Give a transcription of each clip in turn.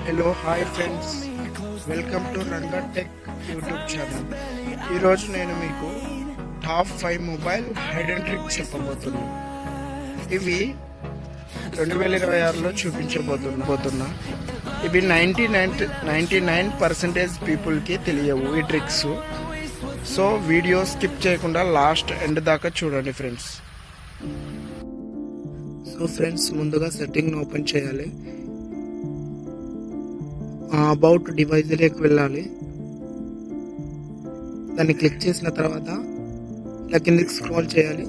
Hello hi friends, welcome to Ranga tech YouTube channel. ఈరోజు నేను మీకు top 5 mobile hide and trick చెప్పబోతున్నాను. ఇవి 2026లో చూపించబోతున్నా. ఇవి 99% పీపుల్కి తెలియవు ఈ ట్రిక్స్. సో వీడియో స్కిప్ చేయకుండా లాస్ట్ ఎండ్ దాకా చూడండి ఫ్రెండ్స్. సో ఫ్రెండ్స్, ముందుగా సెట్టింగ్ని ఓపెన్ చేయాలి. అబౌట్ డివైజ్లోకి వెళ్ళాలి. దాన్ని క్లిక్ చేసిన తర్వాత ఇలా కిందకి స్క్రోల్ చేయాలి.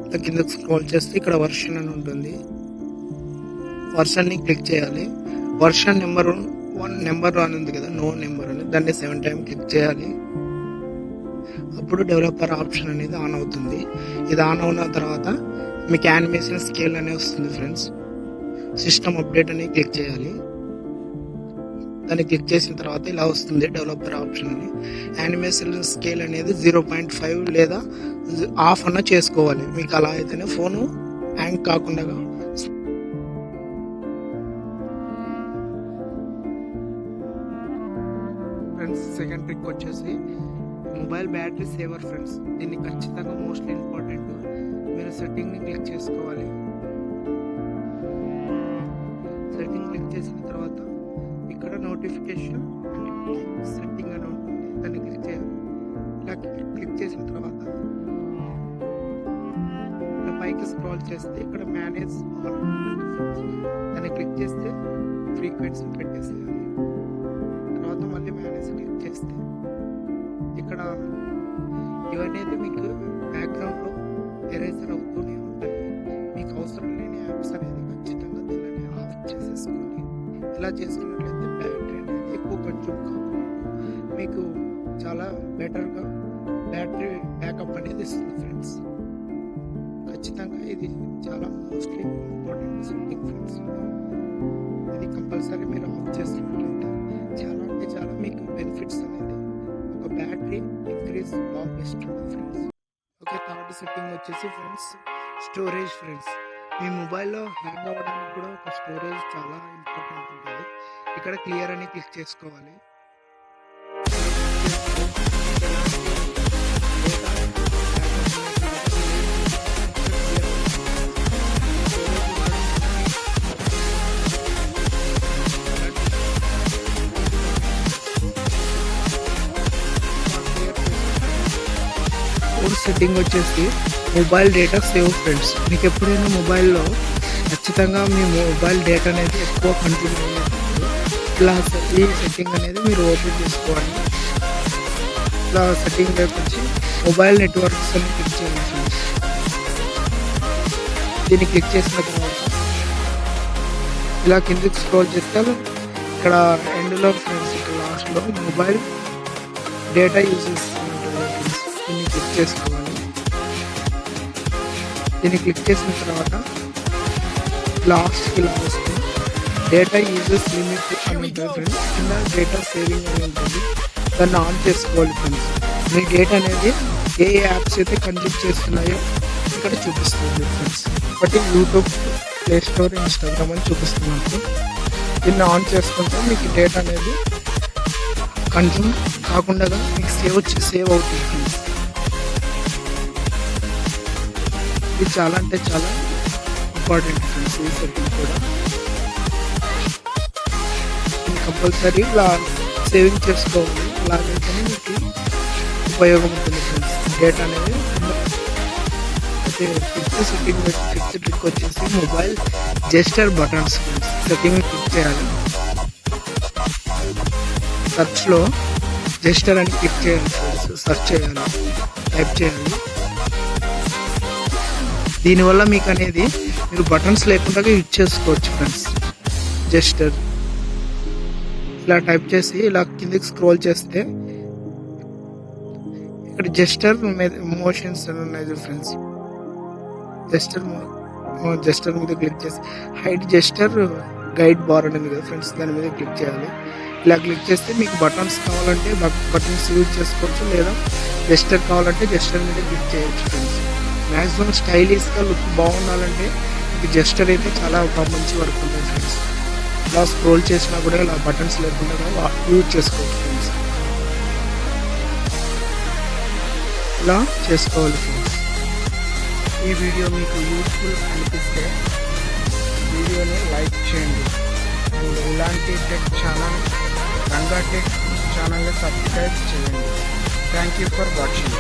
ఇలా కిందకి స్క్రోల్ చేస్తే ఇక్కడ వర్షన్ అని ఉంటుంది. వర్షన్ని క్లిక్ చేయాలి. వర్షన్ నెంబర్ 1 అని ఉంది కదా, నో నెంబర్ అని, దాన్ని 7 టైమ్స్ క్లిక్ చేయాలి. అప్పుడు డెవలపర్ ఆప్షన్ అనేది ఆన్ అవుతుంది. ఇది ఆన్ అయిన తర్వాత మీకు యానిమేషన్ స్కేల్ అనేది వస్తుంది ఫ్రెండ్స్. సిస్టమ్ అప్డేట్ అని క్లిక్ చేయాలి. దాన్ని క్లిక్ చేసిన తర్వాత ఇలా వస్తుంది డెవలపర్ ఆప్షన్ అని. యానిమేషన్ స్కేల్ అనేది 0.5 లేదా ఆఫ్ అన్న చేసుకోవాలి. మీకు అలా అయితేనే ఫోను హ్యాంగ్ కాకుండా. ఫ్రెండ్స్, సెకండ్ ట్రిక్ వచ్చేసి మొబైల్ బ్యాటరీ సేవర్ ఫ్రెండ్స్. దీన్ని ఖచ్చితంగా మోస్ట్లీ ఇంపార్టెంట్. మీరు సెట్టింగ్ని క్లిక్ చేసుకోవాలి. సెట్టింగ్ క్లిక్ చేసిన తర్వాత ఇక్కడ నోటిఫికేషన్ సెట్టింగ్ అని ఉంటుంది, దాన్ని క్లిక్ చేయాలి. ఇలా క్లిక్ చేసిన తర్వాత ఇలా పైకి స్క్రాల్ చేస్తే ఇక్కడ మేనేజ్ దాన్ని క్లిక్ చేస్తే ఫ్రీక్వెన్సీ పెట్టేసేయాలి. తర్వాత మళ్ళీ మేనేజ్ క్లిక్ చేస్తే ఇక్కడ ఇవన్నీ మీకు బ్యాక్గ్రౌండ్లో ఎరేజర్ అవుతూనే ఉంటాయి. మీకు అవసరం లేని యాప్స్ అనేది ఖచ్చితంగా దీన్ని ఆఫ్ చేసేసుకోండి. ఇలా చేసుకున్నట్లయితే బ్యాటరీ అనేది ఎక్కువ కన్జ్యూమ్ కాకుండా మీకు చాలా బెటర్గా బ్యాటరీ బ్యాకప్ అనేది ఇస్తుంది ఫ్రెండ్స్. ఖచ్చితంగా ఇది చాలా మోస్ట్లీ ఇంపార్టెంట్ సెట్టింగ్ ఫ్రెండ్స్. ఇది కంపల్సరీ మీరు ఆఫ్ చేసుకున్నట్లయితే చాలా అంటే చాలా మీకు బెనిఫిట్స్ అనేది ఒక బ్యాటరీ ఇంక్రీజ్ బాగా best friends. Okay, third setting వచ్చేసి ఫ్రెండ్స్ స్టోరేజ్ ఫ్రెండ్స్. మీ మొబైల్లో హ్యాంగ్ అవ్వడానికి కూడా ఒక స్టోరేజ్ చాలా ఇంపార్టెంట్ ఉంటుంది. ఇక్కడ క్లియర్ అని క్లిక్ చేసుకోవాలి. సెట్టింగ్ వచ్చేసి మొబైల్ డేటా సేవ్ ఫ్రెండ్స్. మీకు ఎప్పుడైనా మొబైల్లో ఖచ్చితంగా మీ మొబైల్ డేటా అనేది ఎక్కువ కన్జ్యూమ్ అయ్యేది. ఇలా ఈ సెట్టింగ్ అనేది మీరు ఓపెన్ చేసుకోవాలి. ఇలా సెట్టింగ్ వైపు వచ్చి మొబైల్ నెట్వర్క్స్ అని క్లిక్ చేయాలి ఫ్రెండ్స్. దీన్ని క్లిక్ చేసిన తర్వాత ఇలా కిందకి స్క్రోల్ చేస్తే ఇక్కడ ఎండ్లో ఫ్రెండ్స్ ఇక్కడ లాస్ట్లో మొబైల్ డేటా యూజెస్ దీన్ని క్లిక్ చేసుకోవాలి. దీన్ని క్లిక్ చేసిన తర్వాత లాస్ట్కి ఇలా వస్తే డేటా యూజెస్ లిమిట్ అని ఉంటుంది ఫ్రెండ్స్. కింద డేటా సేవింగ్ అని ఉంటుంది, దాన్ని ఆన్ చేసుకోవాలి ఫ్రెండ్స్. మీ డేటా అనేది ఏ యాప్స్ అయితే కన్జ్యూమ్ చేస్తున్నాయో ఇక్కడ చూపిస్తుంది ఫ్రెండ్స్. ఒకటి యూట్యూబ్, ప్లే స్టోర్, ఇన్స్టాగ్రామ్ అని చూపిస్తున్నప్పుడు దీన్ని ఆన్ చేసుకుంటే మీకు డేటా అనేది కన్జ్యూమ్ కాకుండా మీకు సేవ్ అవుతుంది ఫ్రెండ్స్. ఇది చాలా అంటే చాలా ఇంపార్టెంట్ ఫ్రెండ్స్. ఈ సెట్టింగ్ కూడా కంపల్సరీ ఇలా సేవింగ్ చేసుకోవాలి. అలాగైతేనే మీకు ఉపయోగం ఉంటుంది ఫ్రెండ్స్. డేటా అనేది ఫిఫ్త్ సెట్టింగ్ ట్రిక్ వచ్చేసి mobile gesture buttons friends. Setting click చేయాలి. సర్చ్లో జెస్చర్ అని క్లిక్ చేయాలి ఫ్రెండ్స్. సెర్చ్ చేయాలి, టైప్ చేయాలి. దీనివల్ల మీకు అనేది మీరు బటన్స్ లేకుండా యూజ్ చేసుకోవచ్చు ఫ్రెండ్స్. జెస్చర్ ఇలా టైప్ చేసి ఇలా కిందకి స్క్రోల్ చేస్తే ఇక్కడ జెస్చర్ మోషన్స్ అని ఉన్నాయి ఫ్రెండ్స్. జెస్చర్ మీద క్లిక్ చేసి హైడ్ జెస్చర్ గైడ్ బార్ అనేది కదా ఫ్రెండ్స్, దాని మీద క్లిక్ చేయాలి. ఇలా క్లిక్ చేస్తే మీకు బటన్స్ కావాలంటే బటన్స్ యూజ్ చేసుకోవచ్చు, లేదా జెస్చర్ కావాలంటే జెస్చర్ మీద క్లిక్ చేయొచ్చు ఫ్రెండ్స్. మ్యాక్సిమం స్టైలిష్గా లుక్ బాగుండాలంటే మీకు జెస్చర్ అయితే చాలా మంచి వర్క్ ఉంటుంది ఫ్రెండ్స్. ఇలా స్క్రోల్ చేసినా కూడా ఇలా బటన్స్ లేకుండా యూజ్ చేసుకోవచ్చు ఫ్రెండ్స్. ఇలా చేసుకోవాలి ఫ్రెండ్స్. ఈ వీడియో మీకు యూస్ఫుల్ అనిపిస్తే వీడియోని లైక్ చేయండి. అండ్ ఇలాంటి టెక్ ఛానల్ రంగా టెక్ ఛానల్ని సబ్స్క్రైబ్ చేయండి. Thank you for watching.